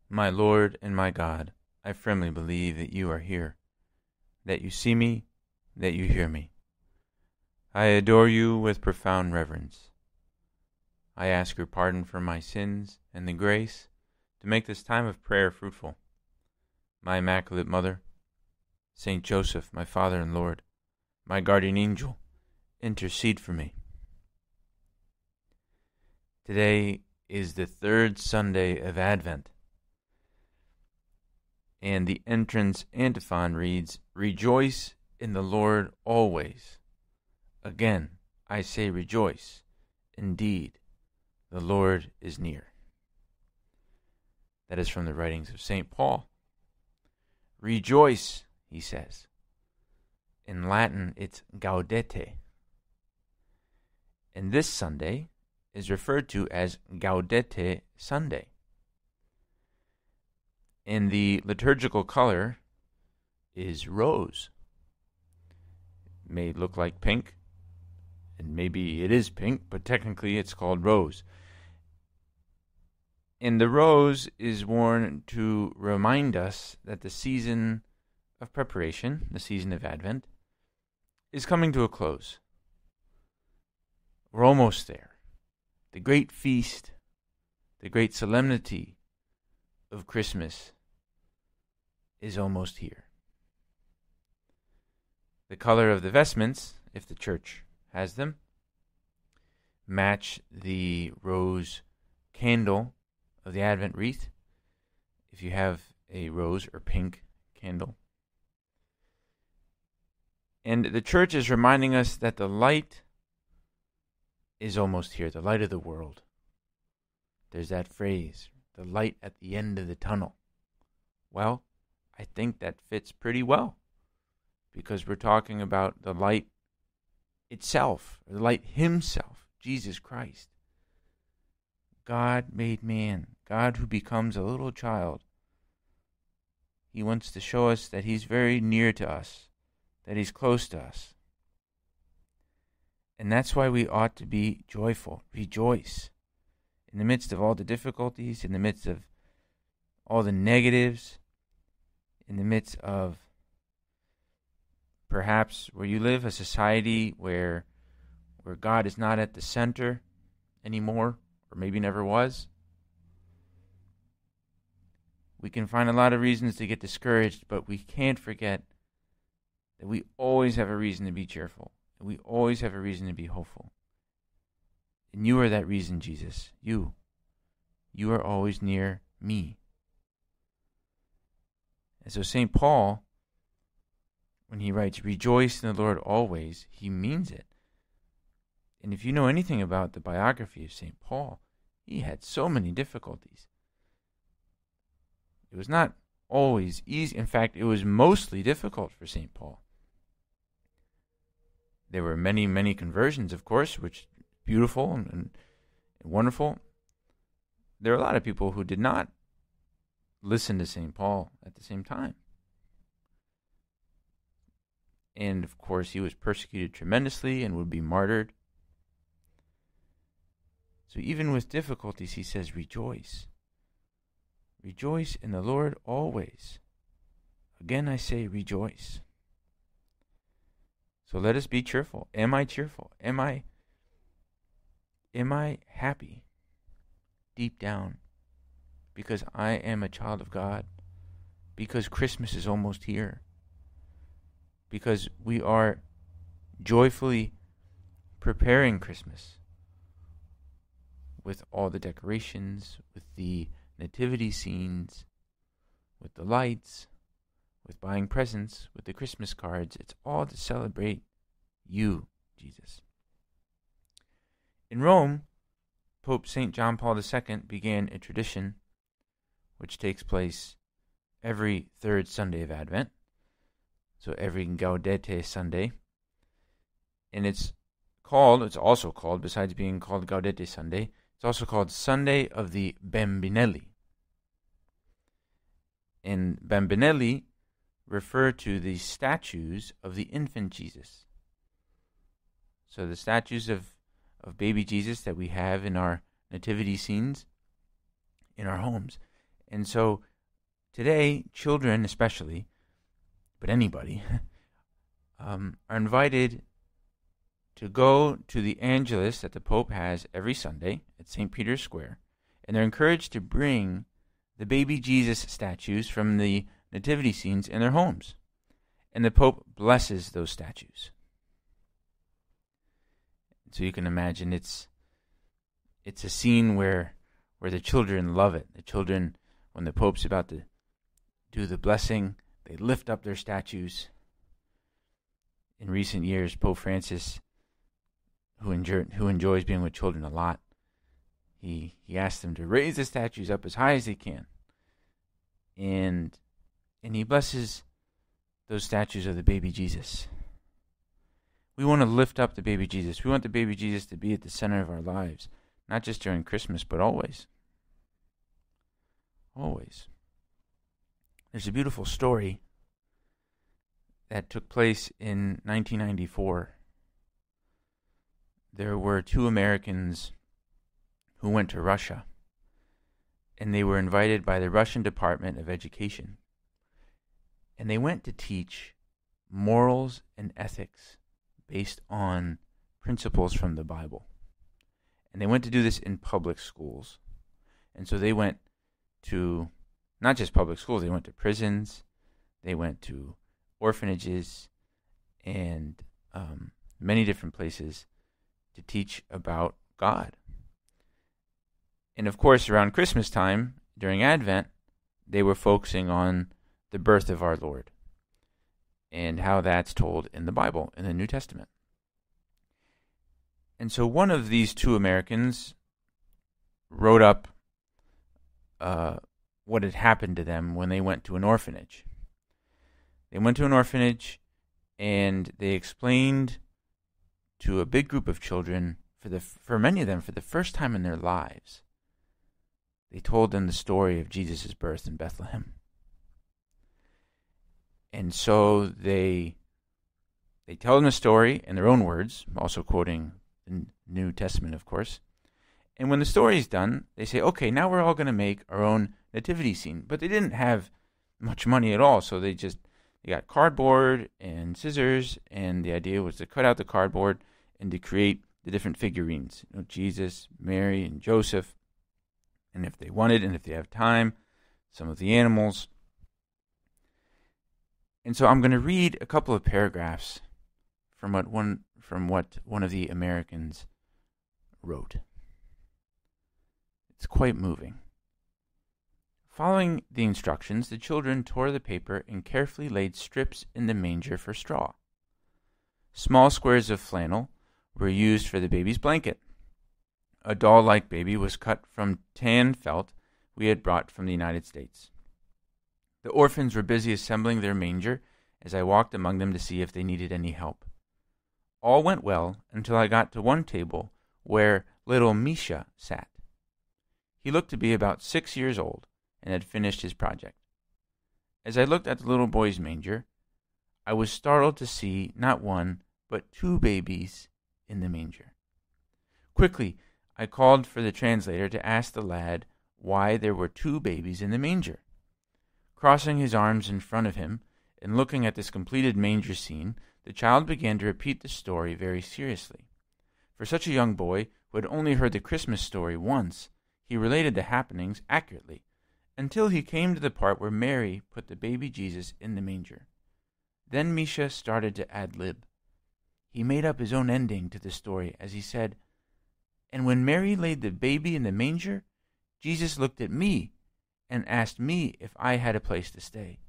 My Lord and my God, I firmly believe that you are here, that you see me, that you hear me. I adore you with profound reverence. I ask your pardon for my sins and the grace to make this time of prayer fruitful. My Immaculate Mother, Saint Joseph, my Father and Lord, my guardian angel, intercede for me. Today is the third Sunday of Advent, and the entrance antiphon reads, "Rejoice in the Lord always." Again, I say rejoice. Indeed, the Lord is near. That is from the writings of St. Paul. Rejoice, he says. In Latin, it's Gaudete. And this Sunday is referred to as Gaudete Sunday. And the liturgical color is rose. It may look like pink, and maybe it is pink, but technically it's called rose. And the rose is worn to remind us that the season of preparation, the season of Advent, is coming to a close. We're almost there. The great feast, the great solemnity of Christmas is almost here. The color of the vestments, if the church has them, match the rose candle of the Advent wreath, if you have a rose or pink candle. And the church is reminding us that the light is almost here, the light of the world. There's that phrase, the light at the end of the tunnel. Well, I think that fits pretty well, because we're talking about the light itself, or the light himself, Jesus Christ. God made man, God who becomes a little child. He wants to show us that he's very near to us, that he's close to us. And that's why we ought to be joyful, rejoice. In the midst of all the difficulties, in the midst of all the negatives, in the midst of perhaps where you live, a society where God is not at the center anymore, or maybe never was. We can find a lot of reasons to get discouraged, but we can't forget that we always have a reason to be cheerful, and we always have a reason to be hopeful. And you are that reason, Jesus. You are always near me. And so St. Paul, when he writes, "Rejoice in the Lord always," he means it. And if you know anything about the biography of St. Paul, he had so many difficulties. It was not always easy. In fact, it was mostly difficult for St. Paul. There were many, many conversions, of course, which is beautiful and wonderful. There are a lot of people who did not listen to St. Paul at the same time. And, of course, he was persecuted tremendously and would be martyred. So even with difficulties, he says, rejoice. Rejoice in the Lord always. Again, I say rejoice. So let us be cheerful. Am I cheerful? Am I happy deep down? Because I am a child of God. Because Christmas is almost here. Because we are joyfully preparing Christmas with all the decorations, with the nativity scenes, with the lights, with buying presents, with the Christmas cards. It's all to celebrate you, Jesus. In Rome, Pope St. John Paul II began a tradition which takes place every third Sunday of Advent, so every Gaudete Sunday. And it's also called, besides being called Gaudete Sunday, it's also called Sunday of the Bambinelli. And Bambinelli refer to the statues of the infant Jesus. So the statues of baby Jesus that we have in our nativity scenes in our homes. And so today, children especially, but anybody, are invited to go to the Angelus that the Pope has every Sunday at St. Peter's Square, and they're encouraged to bring the baby Jesus statues from the nativity scenes in their homes. And the Pope blesses those statues. So you can imagine it's a scene where the children love it. The children, when the Pope's about to do the blessing, they lift up their statues. In recent years, Pope Francis, who enjoys being with children a lot, he asked them to raise the statues up as high as they can. And he blesses those statues of the baby Jesus. We want to lift up the baby Jesus. We want the baby Jesus to be at the center of our lives, not just during Christmas, but always. Always. There's a beautiful story that took place in 1994. There were two Americans who went to Russia, and they were invited by the Russian Department of Education. And they went to teach morals and ethics based on principles from the Bible. And they went to do this in public schools. And so they went to not just public schools, they went to prisons, they went to orphanages, and many different places to teach about God. And of course, around Christmas time, during Advent, they were focusing on the birth of our Lord and how that's told in the Bible, in the New Testament. And so one of these two Americans wrote up what had happened to them when they went to an orphanage. They went to an orphanage and they explained to a big group of children, for many of them, for the first time in their lives, they told them the story of Jesus' birth in Bethlehem. And so they tell them the story in their own words, also quoting the New Testament, of course. And when the story is done, they say, okay, now we're all going to make our own nativity scene. But they didn't have much money at all, so they got cardboard and scissors, and the idea was to cut out the cardboard and to create the different figurines, Jesus, Mary, and Joseph, and if they wanted, and if they have time, some of the animals. And so I'm going to read a couple of paragraphs from what one of the Americans wrote. It's quite moving. Following the instructions, the children tore the paper and carefully laid strips in the manger for straw. Small squares of flannel were used for the baby's blanket. A doll-like baby was cut from tan felt we had brought from the United States. The orphans were busy assembling their manger as I walked among them to see if they needed any help. All went well until I got to one table where little Misha sat. He looked to be about 6 years old and had finished his project. As I looked at the little boy's manger, I was startled to see not one, but two babies in the manger. Quickly, I called for the translator to ask the lad why there were two babies in the manger. Crossing his arms in front of him and looking at this completed manger scene, the child began to repeat the story very seriously. For such a young boy who had only heard the Christmas story once, he related the happenings accurately, until he came to the part where Mary put the baby Jesus in the manger. Then Misha started to ad-lib. He made up his own ending to the story as he said, "And when Mary laid the baby in the manger, Jesus looked at me and asked me if I had a place to stay.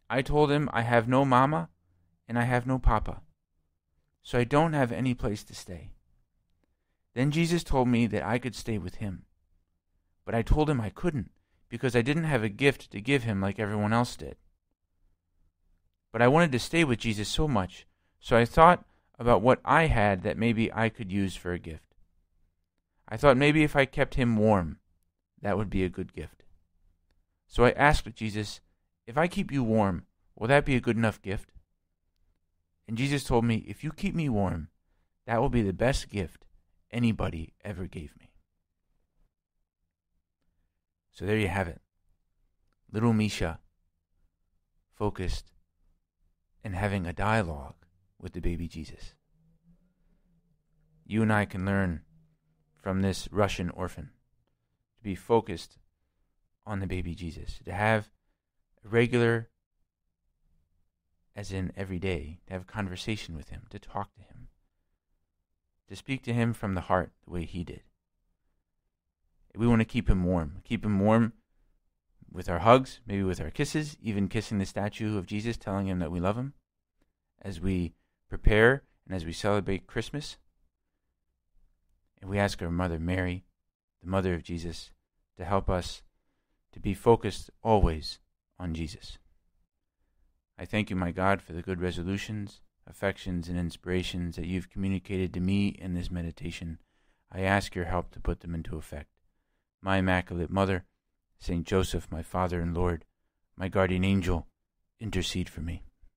I told him I have no mama and I have no papa, so I don't have any place to stay. Then Jesus told me that I could stay with him. But I told him I couldn't because I didn't have a gift to give him like everyone else did. But I wanted to stay with Jesus so much, so I thought about what I had that maybe I could use for a gift. I thought maybe if I kept him warm, that would be a good gift. So I asked Jesus, if I keep you warm, will that be a good enough gift? And Jesus told me, if you keep me warm, that will be the best gift anybody ever gave me." So there you have it. little Misha focused and having a dialogue with the baby Jesus. You and I can learn from this Russian orphan to be focused on the baby Jesus, to have a regular, as in every day, to have a conversation with him, to talk to him, to speak to him from the heart the way he did. We want to keep him warm with our hugs, maybe with our kisses, even kissing the statue of Jesus, telling him that we love him as we prepare and as we celebrate Christmas. And we ask our Mother Mary, the Mother of Jesus, to help us to be focused always on Jesus. I thank you, my God, for the good resolutions, affections, and inspirations that you've communicated to me in this meditation. I ask your help to put them into effect. My Immaculate Mother, Saint Joseph, my Father and Lord, my guardian angel, intercede for me.